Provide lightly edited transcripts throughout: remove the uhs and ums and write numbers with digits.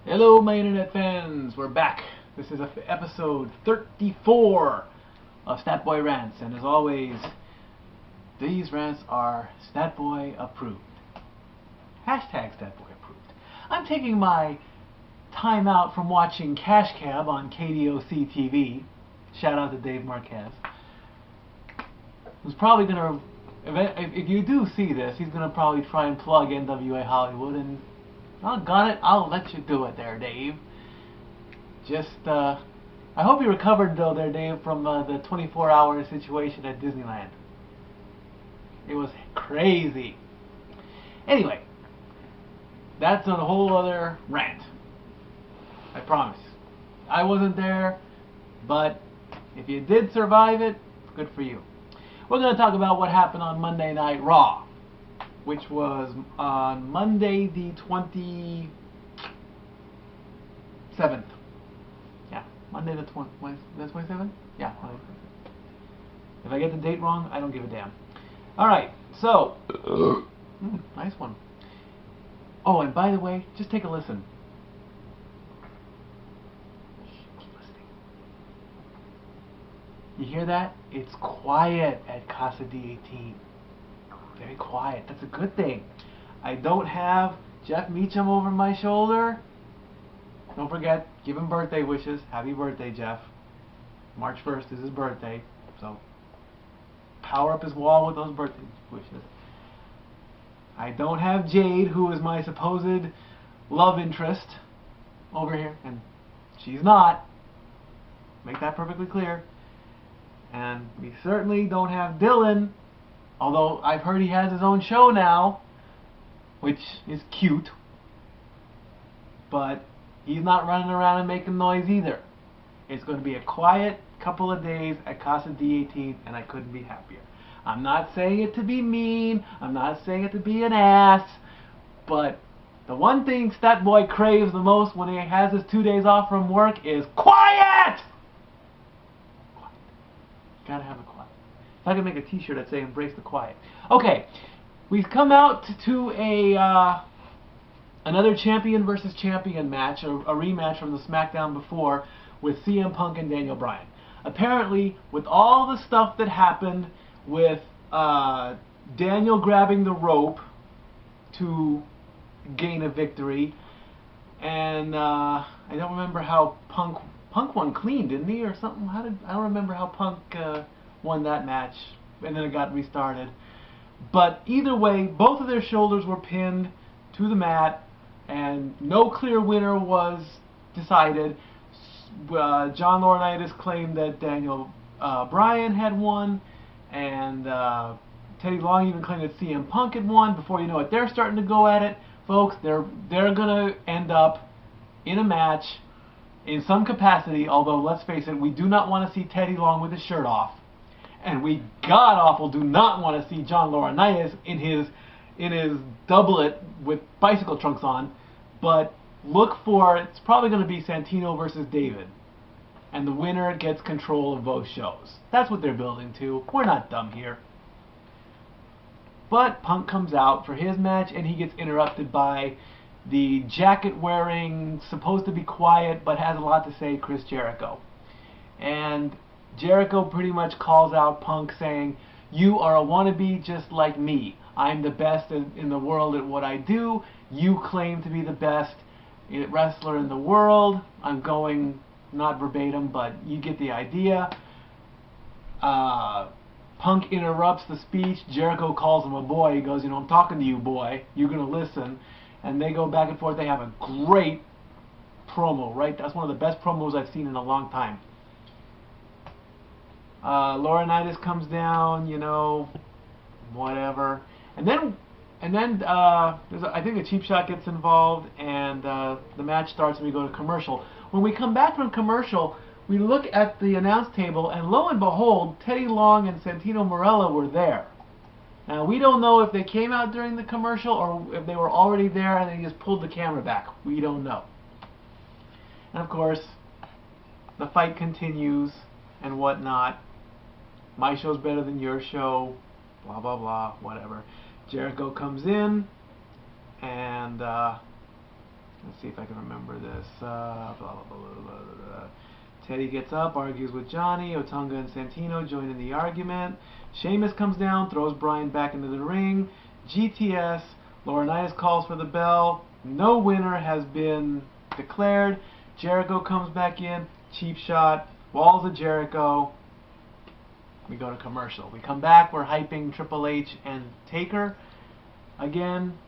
Hello, my internet fans. We're back. This is episode 34 of Stat Boy Rants, and as always, these rants are Stat Boy approved. Hashtag Stat Boy approved. I'm taking my time out from watching Cash Cab on KDOC TV. Shout out to Dave Marquez. Who's probably gonna, if you do see this, he's gonna probably try and plug NWA Hollywood, and doggone it, I'll let you do it there, Dave. I hope you recovered though there, Dave, from the 24-hour situation at Disneyland. It was crazy. Anyway, that's a whole other rant. I promise. I wasn't there, but if you did survive it, good for you. We're going to talk about what happened on Monday Night Raw, which was on Monday the 27th. Yeah, Monday the 27th? Yeah, Monday. If I get the date wrong, I don't give a damn. Alright, so, nice one. Oh, and by the way, just take a listen. Keep listening. You hear that? It's quiet at Casa D18. Very quiet. That's a good thing. I don't have Jeff Meacham over my shoulder. Don't forget, give him birthday wishes. Happy birthday, Jeff. March 1st is his birthday, so power up his wall with those birthday wishes. I don't have Jade, who is my supposed love interest, over here, and she's not. Make that perfectly clear. And we certainly don't have Dylan, although I've heard he has his own show now, which is cute, but he's not running around and making noise either. It's going to be a quiet couple of days at Casa D18, and I couldn't be happier. I'm not saying it to be mean, I'm not saying it to be an ass, but the one thing Stat Boy craves the most when he has his 2 days off from work is quiet! Gotta have a quiet. If I could make a t-shirt that say embrace the quiet. Okay, we've come out to another champion versus champion match, a rematch from the SmackDown before, with CM Punk and Daniel Bryan. Apparently, with all the stuff that happened with Daniel grabbing the rope to gain a victory, and I don't remember how Punk won clean, didn't he, or something? I don't remember how Punk won that match, and then it got restarted. But either way, both of their shoulders were pinned to the mat, and no clear winner was decided. John Laurinaitis claimed that Daniel Bryan had won, and Teddy Long even claimed that CM Punk had won. Before you know it, they're starting to go at it, folks. They're gonna end up in a match in some capacity. Although let's face it, we do not want to see Teddy Long with his shirt off, and we god awful do not want to see John Laurinaitis in his doublet with bicycle trunks on. But look for, it's probably going to be Santino versus David, and the winner gets control of both shows. That's what they're building to. We're not dumb here. But Punk comes out for his match, and he gets interrupted by the jacket-wearing, supposed to be quiet but has a lot to say, Chris Jericho. And Jericho pretty much calls out Punk, saying, "You are a wannabe just like me. I'm the best in the world at what I do. You claim to be the best wrestler in the world." I'm going not verbatim, but you get the idea. Punk interrupts the speech. Jericho calls him a boy. He goes, "I'm talking to you, boy. You're going to listen." And they go back and forth. They have a great promo, right? That's one of the best promos I've seen in a long time. Laurinaitis comes down, whatever. And then I think a cheap shot gets involved, and the match starts, and we go to commercial. When we come back from commercial, we look at the announce table, and lo and behold, Teddy Long and Santino Marella were there. Now, we don't know if they came out during the commercial or if they were already there and they just pulled the camera back. We don't know. And of course, the fight continues and whatnot. My show's better than your show, blah, blah, blah, whatever. Jericho comes in, and Let's see if I can remember this. Blah, blah, blah, blah, blah, blah. Teddy gets up, argues with Johnny. Otunga and Santino join in the argument. Sheamus comes down, throws Bryan back into the ring. GTS. Laurinaitis calls for the bell. No winner has been declared. Jericho comes back in. Cheap shot. Walls of Jericho. We go to commercial. We come back. We're hyping Triple H and Taker again.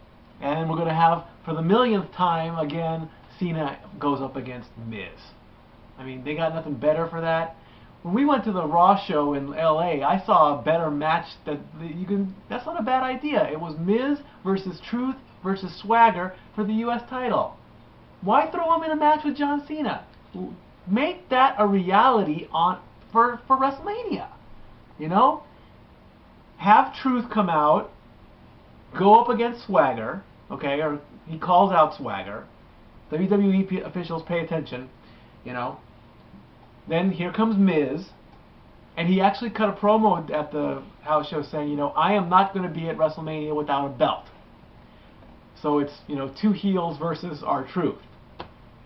And we're going to have, for the millionth time, again, Cena goes up against Miz. I mean, they got nothing better for that. When we went to the Raw show in LA, I saw a better match that's not a bad idea. It was Miz versus Truth versus Swagger for the US title. Why throw him in a match with John Cena? Make that a reality for WrestleMania. You know? Have Truth come out, go up against Swagger, okay, or he calls out Swagger. WWE officials pay attention, you know. Then here comes Miz, and he actually cut a promo at the house show saying, you know, I am not going to be at WrestleMania without a belt. So it's, you know, two heels versus R-Truth.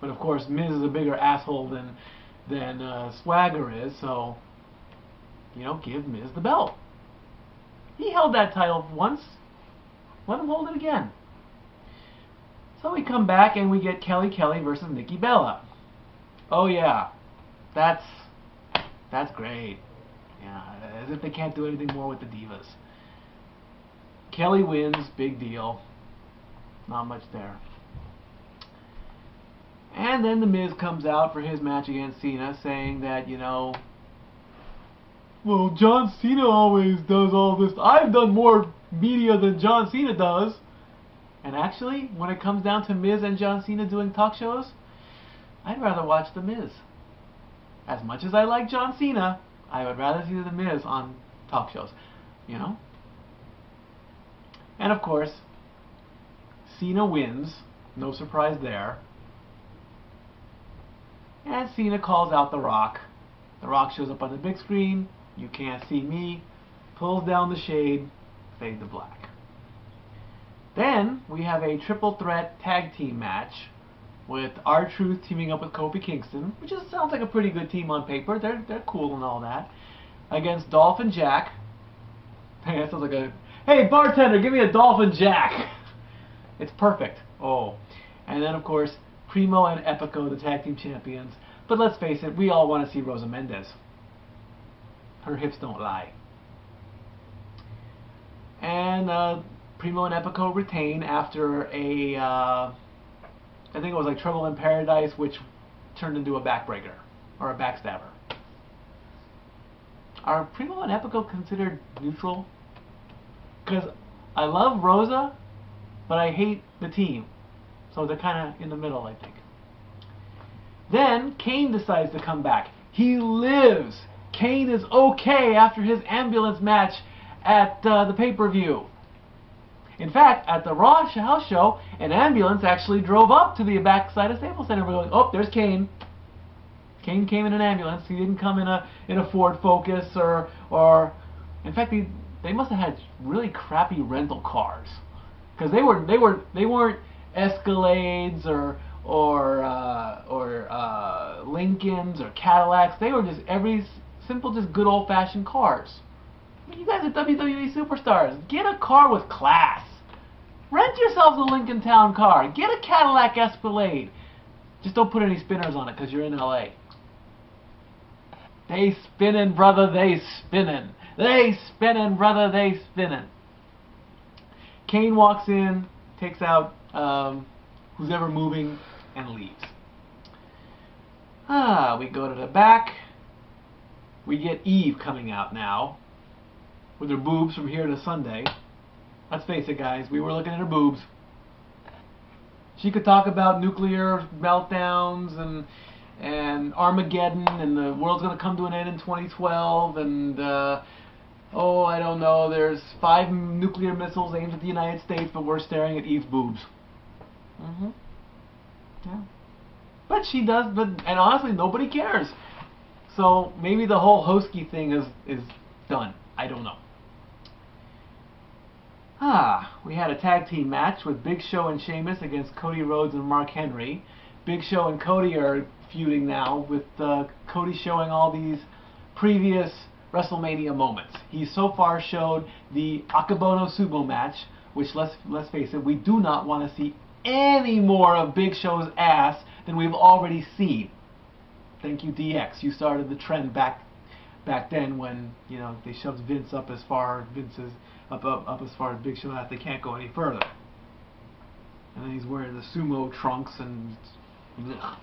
But of course, Miz is a bigger asshole than Swagger is, so, you know, give Miz the belt. He held that title once. Let him hold it again. So we come back and we get Kelly versus Nikki Bella. Oh yeah, that's great. Yeah, as if they can't do anything more with the divas. Kelly wins, big deal. Not much there. And then The Miz comes out for his match against Cena, saying that, you know, well, John Cena always does all this. I've done more media than John Cena does. And actually, when it comes down to Miz and John Cena doing talk shows, I'd rather watch The Miz. As much as I like John Cena, I would rather see The Miz on talk shows, you know? And of course, Cena wins. No surprise there. And Cena calls out The Rock. The Rock shows up on the big screen. You can't see me. Pulls down the shade. Fade to black. Then we have a triple threat tag team match with R-Truth teaming up with Kofi Kingston, which just sounds like a pretty good team on paper. They're cool and all that. Against Dolph and Jack. Hey, that sounds like a... Hey, bartender, give me a Dolph and Jack. It's perfect. Oh. And then, of course, Primo and Epico, the tag team champions. But let's face it, we all want to see Rosa Mendez. Her hips don't lie. And Primo and Epico retain after a, I think it was like Trouble in Paradise, which turned into a backbreaker, or a backstabber. Are Primo and Epico considered neutral? Because I love Rosa, but I hate the team. So they're kind of in the middle, I think. Then Kane decides to come back. He lives. Kane is okay after his ambulance match at the pay-per-view. In fact, at the Raw house show, an ambulance actually drove up to the backside of Staples Center. We're going, oh, there's Kane. Kane came in an ambulance. He didn't come in a Ford Focus or in fact, they must have had really crappy rental cars, because they weren't Escalades or Lincolns or Cadillacs. They were just simple, just good old-fashioned cars. I mean, you guys are WWE superstars. Get a car with class. Rent yourselves a Lincoln Town car. Get a Cadillac Escalade. Just don't put any spinners on it because you're in LA. They spinning, brother, they spinning. They spinning, brother, they spinning. Kane walks in, takes out who's ever moving, and leaves. We go to the back. We get Eve coming out now with her boobs from here to Sunday. Let's face it, guys, we were looking at her boobs. She could talk about nuclear meltdowns and Armageddon, and the world's going to come to an end in 2012, and oh, I don't know, there's 5 nuclear missiles aimed at the United States, but we're staring at Eve's boobs. Yeah. But she does, and honestly, nobody cares. So maybe the whole Hosky thing is done. I don't know. We had a tag team match with Big Show and Sheamus against Cody Rhodes and Mark Henry. Big Show and Cody are feuding now, with Cody showing all these previous WrestleMania moments. He so far showed the Akabono Sumo match, which, let's face it, we do not want to see any more of Big Show's ass than we've already seen. Thank you, DX. You started the trend back then when, you know, they shoved Vince up as far as far as Big Show that they can't go any further. And then he's wearing the sumo trunks and ugh.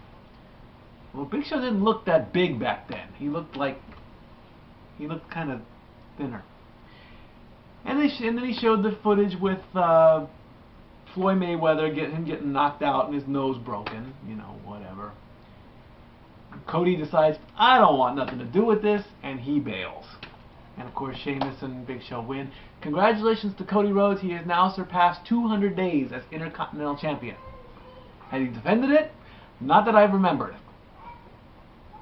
Well, Big Show didn't look that big back then. He looked kind of thinner. And then he showed the footage with Floyd Mayweather, getting knocked out and his nose broken. You know, whatever. Cody decides, I don't want nothing to do with this, and he bails. And of course, Sheamus and Big Show win. Congratulations to Cody Rhodes. He has now surpassed 200 days as Intercontinental Champion. Has he defended it? Not that I've remembered.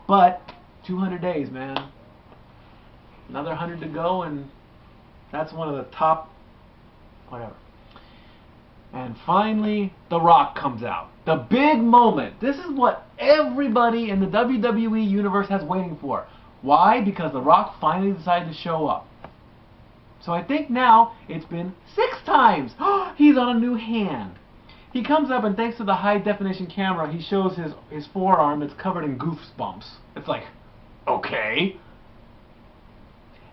But 200 days, man. Another 100 to go, and that's one of the top, whatever. And finally, The Rock comes out. The big moment. This is what everybody in the WWE universe has waiting for. Why? Because The Rock finally decided to show up. So I think now it's been 6 times. He's on a new hand. He comes up, and thanks to the high definition camera, he shows his forearm. It's covered in goosebumps. It's like, okay.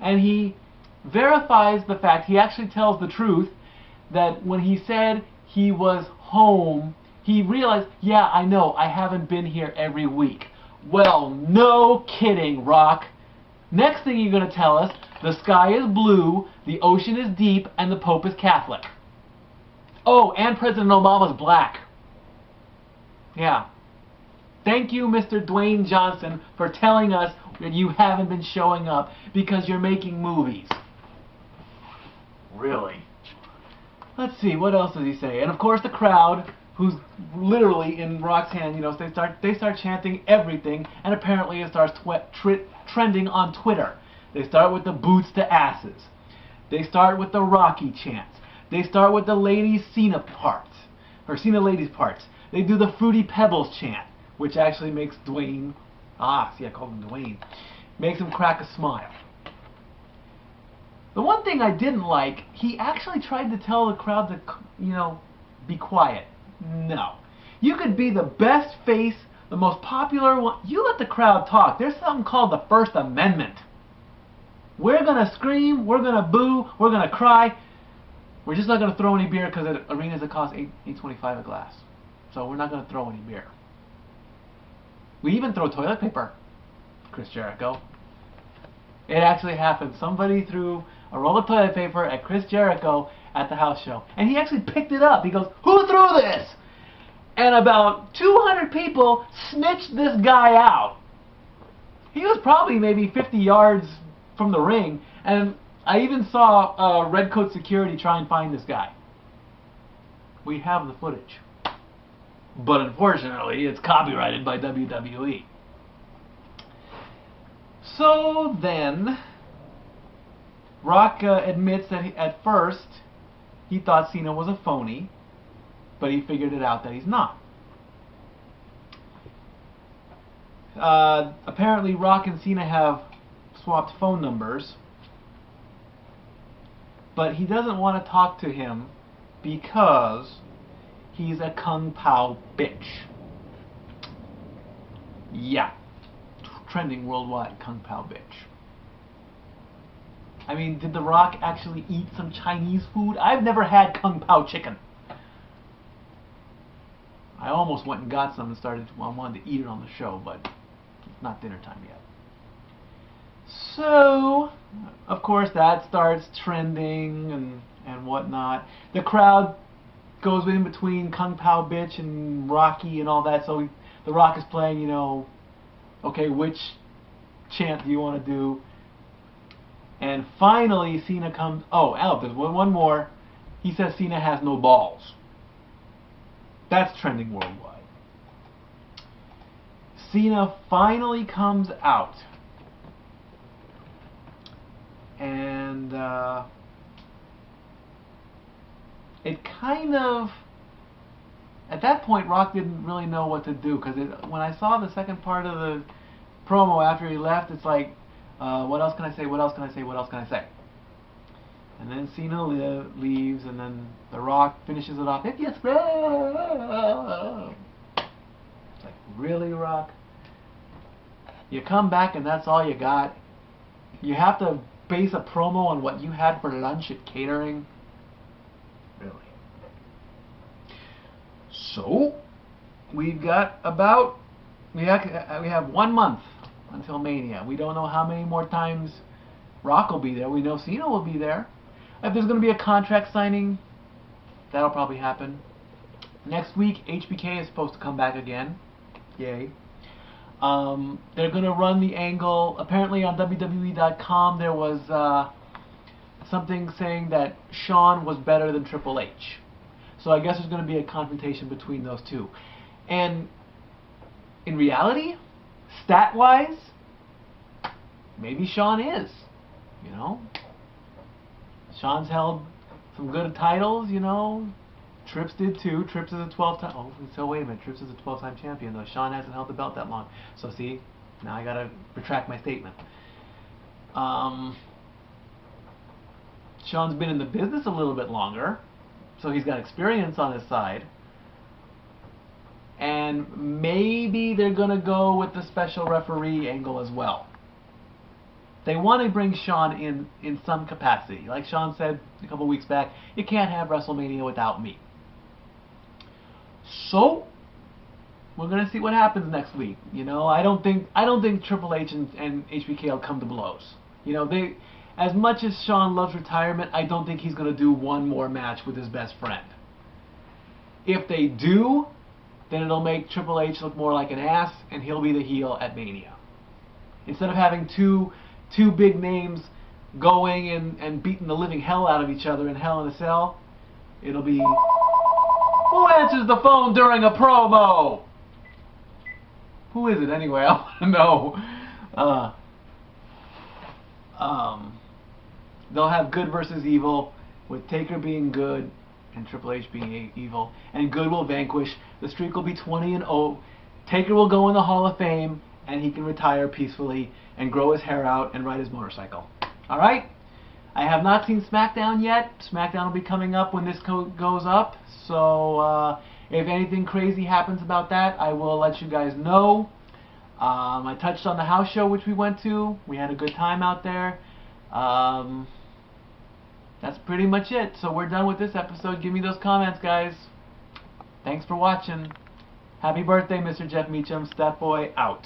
And he verifies the fact, he actually tells the truth, that when he said he was home, he realized, yeah, I know, I haven't been here every week. Well, no kidding, Rock. Next thing you're going to tell us, the sky is blue, the ocean is deep, and the Pope is Catholic. Oh, and President Obama's black. Yeah. Thank you, Mr. Dwayne Johnson, for telling us that you haven't been showing up because you're making movies. Really? Let's see, what else does he say? And of course the crowd, who's literally in Rock's hand, you know, they start chanting everything, and apparently it starts trending on Twitter. They start with the boots to asses. They start with the Rocky chants. They start with the ladies' Cena parts, or Cena ladies parts. They do the Fruity Pebbles chant, which actually makes Dwayne, see, I called him Dwayne, makes him crack a smile. The one thing I didn't like, he actually tried to tell the crowd to, you know, be quiet. No. You could be the best face, the most popular one. You let the crowd talk. There's something called the First Amendment. We're going to scream, we're going to boo, we're going to cry. We're just not going to throw any beer because at arenas it costs $8.25 a glass. So we're not going to throw any beer. We even throw toilet paper, Chris Jericho. It actually happened. Somebody threw a roll of toilet paper at Chris Jericho at the house show. And he actually picked it up. He goes, who threw this? And about 200 people snitched this guy out. He was probably maybe 50 yards from the ring. And I even saw Redcoat Security try and find this guy. We have the footage. But unfortunately, it's copyrighted by WWE. So then, Rock admits that at first he thought Cena was a phony, but he figured it out that he's not. Apparently, Rock and Cena have swapped phone numbers, but he doesn't want to talk to him because he's a Kung Pao bitch. Yeah. Trending worldwide, Kung Pao bitch. I mean, did The Rock actually eat some Chinese food? I've never had Kung Pao chicken. I almost went and got some and wanted to eat it on the show, but it's not dinner time yet. So, of course, that starts trending and whatnot. The crowd goes in between Kung Pao bitch and Rocky and all that, so The Rock is playing, you know, okay, which chant do you want to do? And finally, Cena comes... there's one more. He says Cena has no balls. That's trending worldwide. Cena finally comes out. And it kind of, at that point, Rock didn't really know what to do, because when I saw the second part of the promo after he left, it's like, what else can I say? What else can I say? What else can I say? And then Cena leaves, and then The Rock finishes it off. If you throw, it's like, really, Rock? You come back and that's all you got? You have to base a promo on what you had for lunch at catering? Really? So, we've got about, we have 1 month until Mania. We don't know how many more times Rock will be there. We know Cena will be there. If there's going to be a contract signing, that'll probably happen. Next week, HBK is supposed to come back again. Yay. They're going to run the angle. Apparently on WWE.com there was something saying that Shawn was better than Triple H. So I guess there's going to be a confrontation between those two. And in reality, stat-wise, maybe Shawn is. You know? Shawn's held some good titles, you know. Trips did too. Trips is a 12-time... Oh, so wait a minute. Trips is a 12-time champion, though. Shawn hasn't held the belt that long. So see, now I gotta retract my statement. Shawn's been in the business a little bit longer, so he's got experience on his side. And maybe they're gonna go with the special referee angle as well. They want to bring Shawn in some capacity. Like Shawn said a couple weeks back, you can't have WrestleMania without me. So we're gonna see what happens next week. You know, I don't think Triple H and HBK will come to blows. You know, as much as Shawn loves retirement, I don't think he's gonna do one more match with his best friend. If they do, then it'll make Triple H look more like an ass, and he'll be the heel at Mania. Instead of having two big names going and beating the living hell out of each other in Hell in a Cell, it'll be, who answers the phone during a promo? Who is it anyway? I want to know. They'll have good versus evil, with Taker being good and Triple H being evil, and good will vanquish. The streak will be 20-0. Taker will go in the Hall of Fame, and he can retire peacefully and grow his hair out and ride his motorcycle. Alright? I have not seen SmackDown yet. SmackDown will be coming up when this goes up. So, if anything crazy happens about that, I will let you guys know. I touched on the house show which we went to. We had a good time out there. That's pretty much it. So we're done with this episode. Give me those comments, guys. Thanks for watching. Happy birthday, Mr. Jeff Meacham. Stat Boy out.